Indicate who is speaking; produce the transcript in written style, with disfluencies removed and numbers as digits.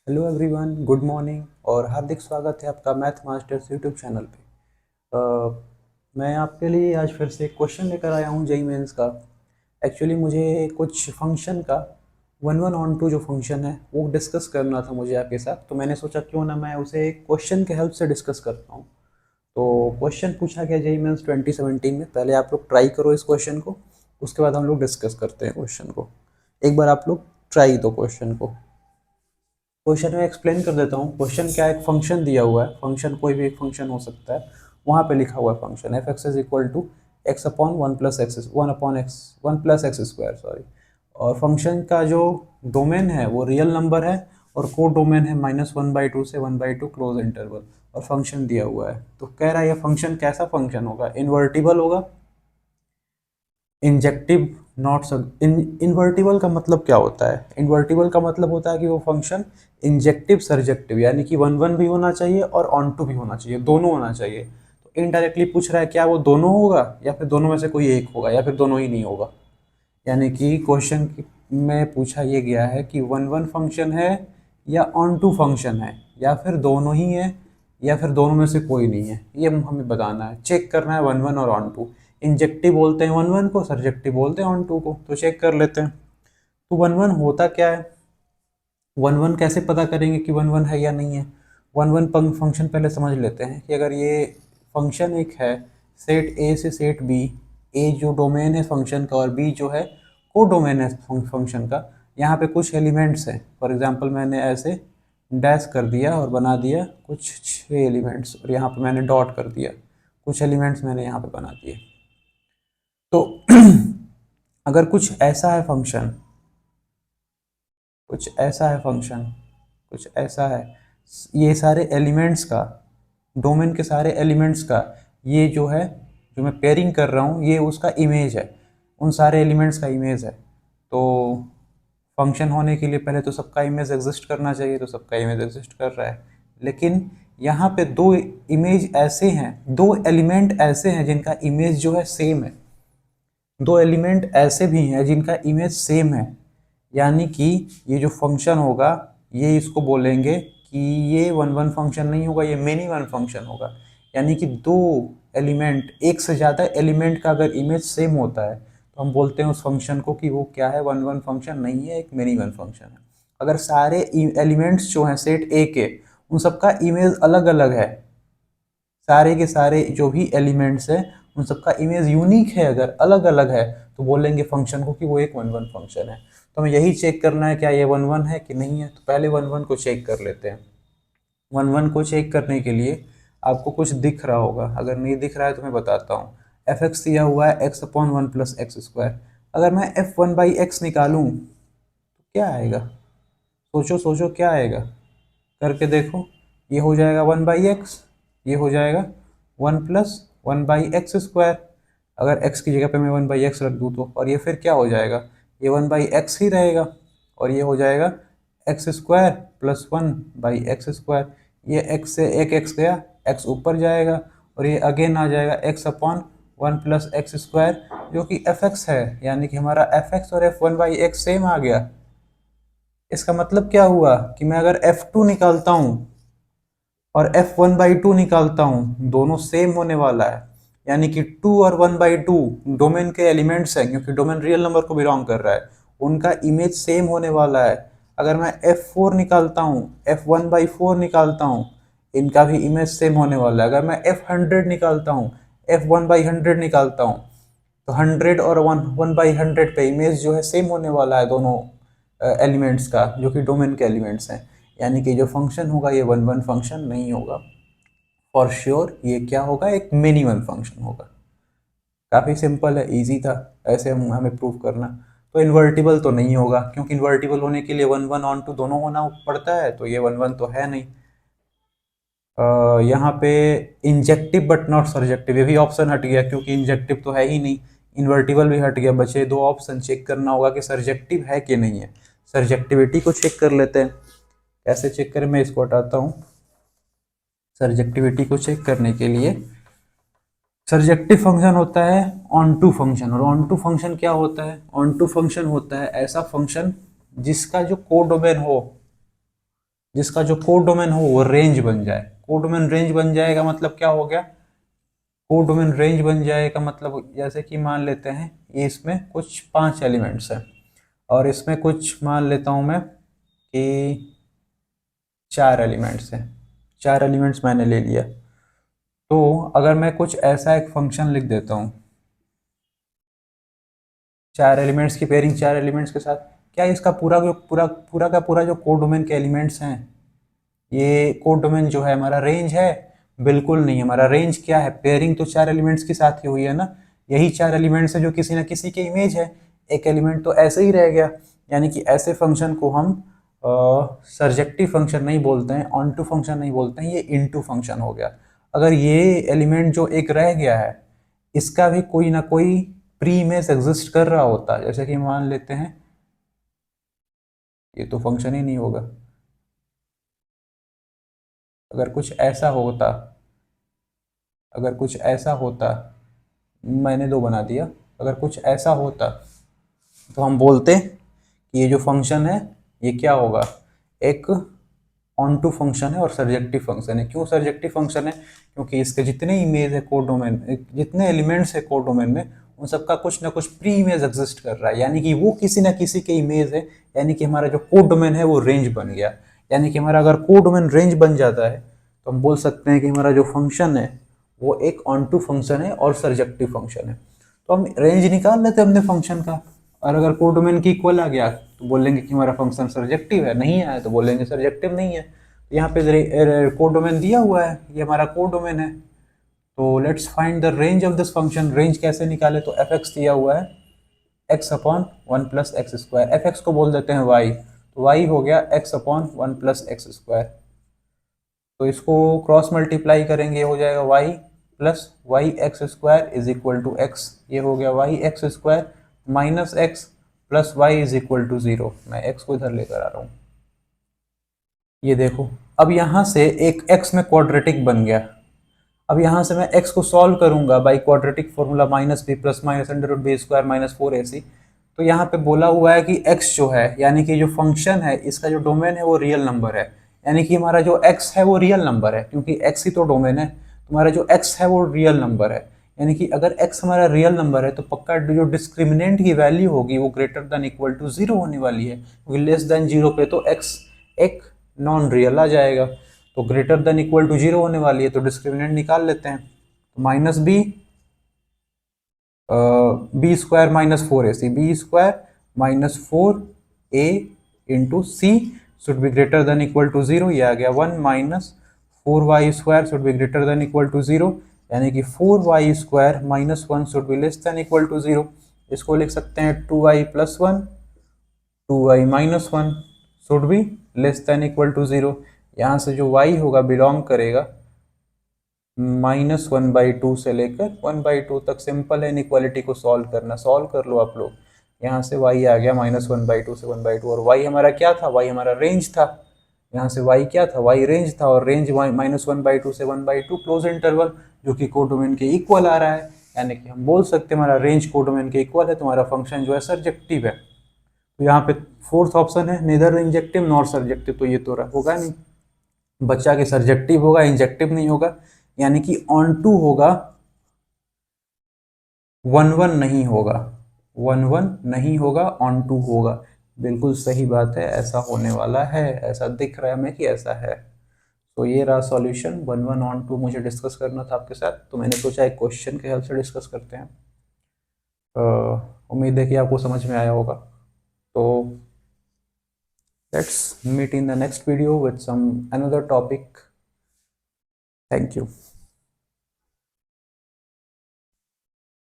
Speaker 1: Hello everyone, good morning और हार्दिक स्वागत है आपका मैथ मास्टर्स यूट्यूब चैनल पे। मैं आपके लिए आज फिर से क्वेश्चन लेकर आया हूँ जेई मेंस का। एक्चुअली मुझे कुछ फंक्शन का वन वन ऑन टू जो फंक्शन है वो डिस्कस करना था मुझे आपके साथ, तो मैंने सोचा क्यों ना मैं उसे क्वेश्चन के हेल्प से डिस्कस करता हूँ। तो क्वेश्चन पूछा गया जेई मेंस 2017 में। पहले आप लोग ट्राई करो इस क्वेश्चन को, उसके बाद हम लोग डिस्कस करते हैं क्वेश्चन को। एक बार आप लोग ट्राई दो क्वेश्चन को। क्वेश्चन में एक्सप्लेन कर देता हूँ। क्वेश्चन क्या है, एक फंक्शन दिया हुआ है। फंक्शन कोई भी एक फंक्शन हो सकता है। वहाँ पे लिखा हुआ है function f x is equal to x upon one plus x one upon x one plus x square, sorry. और फंक्शन का जो डोमेन है वो रियल नंबर है और कोड डोमेन है -1/2 से 1/2 क्लोज इंटरवल। और फंक्शन दिया हुआ है, तो कह रहा है ये फंक्शन कैसा फंक्शन होगा। इन्वर्टिबल होगा, इंजेक्टिव, नॉट सब। इन्वर्टिबल का मतलब क्या होता है? इन्वर्टिबल का मतलब होता है कि वो फंक्शन इंजेक्टिव सरजेक्टिव, यानी कि वन वन भी होना चाहिए और ऑन टू भी होना चाहिए, दोनों होना चाहिए। तो इनडायरेक्टली पूछ रहा है क्या वो दोनों होगा या फिर दोनों में से कोई एक होगा या फिर दोनों ही नहीं होगा। यानी कि क्वेश्चन में पूछा ये गया है कि वन वन फंक्शन है या ऑन टू फंक्शन है या फिर दोनों ही है या फिर दोनों में से कोई नहीं है। ये हमें बताना है, चेक करना है वन वन और ऑन टू। इंजेक्टिव बोलते हैं वन वन को, सरजेक्टिव बोलते हैं ऑन टू को। तो चेक कर लेते हैं। तो वन वन होता क्या है, वन वन कैसे पता करेंगे कि वन वन है या नहीं है। वन वन फंक्शन पहले समझ लेते हैं कि अगर ये फंक्शन एक है सेट ए से सेट बी, ए जो डोमेन है फंक्शन का और बी जो है को डोमेन है फंक्शन का। यहाँ पे कुछ एलिमेंट्स हैं। फॉर एग्जांपल मैंने ऐसे डैश कर दिया और बना दिया कुछ 6 एलिमेंट्स, और यहाँ पे मैंने डॉट कर दिया कुछ एलिमेंट्स मैंने यहाँ पे बना दिए। तो अगर कुछ ऐसा है फंक्शन, कुछ ऐसा है फंक्शन, कुछ ऐसा है, ये सारे एलिमेंट्स का, डोमेन के सारे एलिमेंट्स का, ये जो है जो मैं पेयरिंग कर रहा हूँ ये उसका इमेज है, उन सारे एलिमेंट्स का इमेज है। तो फंक्शन होने के लिए पहले तो सबका इमेज एग्जिस्ट करना चाहिए, तो सबका इमेज एग्जिस्ट कर रहा है। लेकिन यहाँ पे दो इमेज ऐसे हैं, दो एलिमेंट ऐसे हैं जिनका इमेज जो है सेम है। दो एलिमेंट ऐसे भी हैं जिनका इमेज सेम है। यानी कि ये जो फंक्शन होगा ये इसको बोलेंगे कि ये वन वन फंक्शन नहीं होगा, ये मेनी वन फंक्शन होगा। यानी कि दो एलिमेंट, एक से ज़्यादा एलिमेंट का अगर इमेज सेम होता है तो हम बोलते हैं उस फंक्शन को कि वो क्या है, वन वन फंक्शन नहीं है, एक मेनी वन फंक्शन है। अगर सारे एलिमेंट्स जो हैं सेट ए के, उन सबका इमेज अलग अलग है, सारे के सारे जो भी एलिमेंट्स हैं उन सबका इमेज यूनिक है, अगर अलग अलग है तो बोलेंगे फंक्शन को कि वो एक वन वन फंक्शन है। तो हमें यही चेक करना है क्या ये वन वन है कि नहीं है। तो पहले वन वन को चेक कर लेते हैं। वन वन को चेक करने के लिए आपको कुछ दिख रहा होगा, अगर नहीं दिख रहा है तो मैं बताता हूँ। एफ एक्स दिया हुआ है x upon one plus x square. अगर मैं एफ वन बाई एक्स निकालूँ तो क्या आएगा? सोचो सोचो क्या आएगा, करके देखो। ये हो जाएगा वन बाई एक्स, ये हो जाएगा one plus one by x square. अगर एक्स की जगह पे मैं वन बाई एक्स रख दूँ तो, और ये फिर क्या हो जाएगा, ये वन बाई एक्स ही रहेगा। और ये हो जाएगा x square plus one by x square. ये एक्स से एक एक्स गया, एक्स ऊपर जाएगा और ये अगेन आ जाएगा X upon one plus x square, जो कि एफ एक्स है। यानी कि हमारा एफ एक्स और F one by X same आ गया। इसका मतलब क्या हुआ कि मैं अगर F2 निकालता हूँ और F1/2 निकालता हूँ, दोनों सेम होने वाला है। यानी कि 2 और 1/2 डोमेन के एलिमेंट्स हैं, क्योंकि डोमेन रियल नंबर को बिलोंग कर रहा है, उनका इमेज सेम होने वाला है। अगर मैं F4 निकालता हूँ, F1/4 निकालता हूँ, इनका भी इमेज सेम होने वाला है। अगर मैं F100 निकालता हूँ, F1/100 निकालता हूँ, तो 100 और 1/100 पे इमेज जो है सेम होने वाला है दोनों एलिमेंट्स का, जो कि डोमेन के एलिमेंट्स हैं। यानी कि जो फंक्शन होगा ये वन वन फंक्शन नहीं होगा, फॉर श्योर ये क्या होगा, एक मिनी वन फंक्शन होगा। काफ़ी सिंपल है, इजी था ऐसे हमें प्रूव करना। तो इन्वर्टिबल तो नहीं होगा, क्योंकि इन्वर्टिबल होने के लिए वन वन ऑन टू दोनों होना पड़ता है, तो ये वन वन तो है नहीं। यहाँ पे इंजेक्टिव बट नॉट सरजेक्टिव, ये भी ऑप्शन हट गया क्योंकि इंजेक्टिव तो है ही नहीं। इन्वर्टिबल भी हट गया, बचे दो ऑप्शन। चेक करना होगा कि सरजेक्टिव है कि नहीं है। सरजेक्टिविटी को चेक कर लेते हैं। कैसे चेक करें, मैं इसको हटाता हूँ। सरजेक्टिविटी को चेक करने के लिए सरजेक्टिव फंक्शन होता है ऑन टू फंक्शन। और ऑन टू फंक्शन क्या होता है? ऑन टू फंक्शन होता है ऐसा फंक्शन जिसका जो कोडोमेन हो जिसका जो कोड डोमेन हो वो रेंज बन जाए। कोड डोमेन रेंज बन जाएगा मतलब क्या हो गया, कोड डोमेन रेंज बन जाएगा मतलब जैसे कि मान लेते हैं ये इसमें कुछ 5 एलिमेंट्स हैं और इसमें कुछ मान लेता हूँ मैं कि 4 एलिमेंट्स हैं, 4 एलिमेंट्स मैंने ले लिया। तो अगर मैं कुछ ऐसा एक फंक्शन लिख देता हूँ, 4 एलिमेंट्स की पेयरिंग 4 एलिमेंट्स के साथ, क्या इसका पूरा जो कोड डोमेन के एलिमेंट्स हैं, ये कोड डोमेन जो है हमारा रेंज है? बिल्कुल नहीं। हमारा रेंज क्या है, पेयरिंग तो 4 एलिमेंट्स के साथ ही हुई है ना, यही 4 एलिमेंट्स है जो किसी ना किसी के इमेज है, एक एलिमेंट तो ऐसे ही रह गया। यानी कि ऐसे फंक्शन को हम सरजेक्टिव फंक्शन नहीं बोलते हैं, ऑन टू फंक्शन नहीं बोलते हैं, ये इनटू फंक्शन हो गया। अगर ये एलिमेंट जो एक रह गया है इसका भी कोई ना कोई प्री इमेज एग्जिस्ट कर रहा होता, जैसे कि मान लेते हैं ये तो फंक्शन ही नहीं होगा। अगर कुछ ऐसा होता, अगर कुछ ऐसा होता, मैंने 2 बना दिया, अगर कुछ ऐसा होता तो हम बोलते कि ये जो फंक्शन है ये क्या होगा, एक ऑन टू फंक्शन है और सरजेक्टिव फंक्शन है। क्यों सरजेक्टिव फंक्शन है? क्योंकि इसके जितने इमेज है कोड डोमेन, जितने एलिमेंट्स है कोड डोमेन में, उन सबका कुछ ना कुछ प्री इमेज एग्जिस्ट कर रहा है, यानी कि वो किसी ना किसी के इमेज है। यानी कि हमारा जो कोड डोमेन है वो रेंज बन गया। यानी कि हमारा अगर कोड डोमेन रेंज बन जाता है तो हम बोल सकते हैं कि हमारा जो फंक्शन है वो एक ऑन टू फंक्शन है और सरजेक्टिव फंक्शन है। तो हम रेंज निकाल लेते हैं अपने फंक्शन का, और अगर कोड डोमेन की इक्वल आ गया तो बोलेंगे कि हमारा फंक्शन सरजेक्टिव है, नहीं आया तो बोलेंगे सरजेक्टिव नहीं है। तो यहाँ पे कोड डोमेन दिया हुआ है, ये हमारा कोड डोमेन है। तो let's find the range of this function. Range कैसे निकाले, तो एफ एक्स दिया हुआ है x upon 1+x², F x को बोल देते हैं वाई, तो वाई हो गया एक्स अपॉन 1+x²। तो इसको क्रॉस मल्टीप्लाई करेंगे, हो जाएगा y plus y x square is equal to x, ये हो गया y x square minus x plus y is equal to 0। मैं एक्स को इधर लेकर आ रहा हूँ, ये देखो अब यहाँ से एक x में क्वाड्रेटिक बन गया। अब यहाँ से मैं x को सॉल्व करूंगा by quadratic formula minus b plus minus under root b square minus 4ac। तो यहाँ पे बोला हुआ है कि x जो है, यानी कि जो फंक्शन है इसका जो डोमेन है वो रियल नंबर है, यानी कि हमारा जो x है वो रियल नंबर है, क्योंकि x ही तो डोमेन है। तुम्हारा जो x है वो रियल नंबर है, यानी कि अगर x हमारा रियल नंबर है तो पक्का जो डिस्क्रिमिनेंट की वैल्यू होगी वो ग्रेटर देन इक्वल टू 0 होने वाली है, क्योंकि लेस देन 0 पे तो x एक नॉन रियल आ जाएगा। तो ग्रेटर देन इक्वल टू 0 होने वाली है, तो डिस्क्रिमिनेंट निकाल लेते हैं। तो minus b square minus 4ac, b square minus 4a into c should be greater than equal to 0, ये आ गया 1 minus 4y square should be greater than equal to 0, यानी कि 4y square minus 1 should be less than equal to 0। इसको लिख सकते हैं 2y plus 1 2y minus 1 should be less than equal to 0। यहाँ से जो y होगा बिलोंग करेगा -1/2 से लेकर 1/2 तक। सिंपल है इनइक्वालिटी को सॉल्व करना, सॉल्व कर लो आप लोग। यहाँ से y आ गया -1/2 से 1/2, और y हमारा क्या था, y हमारा रेंज था। यहाँ से y क्या था, y रेंज था, और रेंज -1/2 से 1/2 क्लोज इंटरवल, जो कि कोडोमेन के इक्वल आ रहा है। यानी कि हम बोल सकते हैं हमारा रेंज कोडोमेन के इक्वल है, तुम्हारा फंक्शन जो है सरजेक्टिव है। तो यहाँ पे फोर्थ ऑप्शन है नेदर इंजेक्टिव नॉर सरजेक्टिव, तो ये तो होगा नहीं, बच्चा के सरजेक्टिव होगा इंजेक्टिव नहीं होगा, यानी कि ऑन टू होगा 1 1 नहीं होगा, 1 1 नहीं होगा, ऑन टू होगा। बिल्कुल सही बात है, ऐसा होने वाला है, ऐसा दिख रहा है हमें कि ऐसा है। तो ये रहा सॉल्यूशन, 1 1 ऑन टू मुझे डिस्कस करना था आपके साथ, तो मैंने सोचा एक क्वेश्चन के हेल्प से डिस्कस करते हैं। उम्मीद है कि आपको समझ में आया होगा। तो let's meet in the next video with some another topic. Thank you.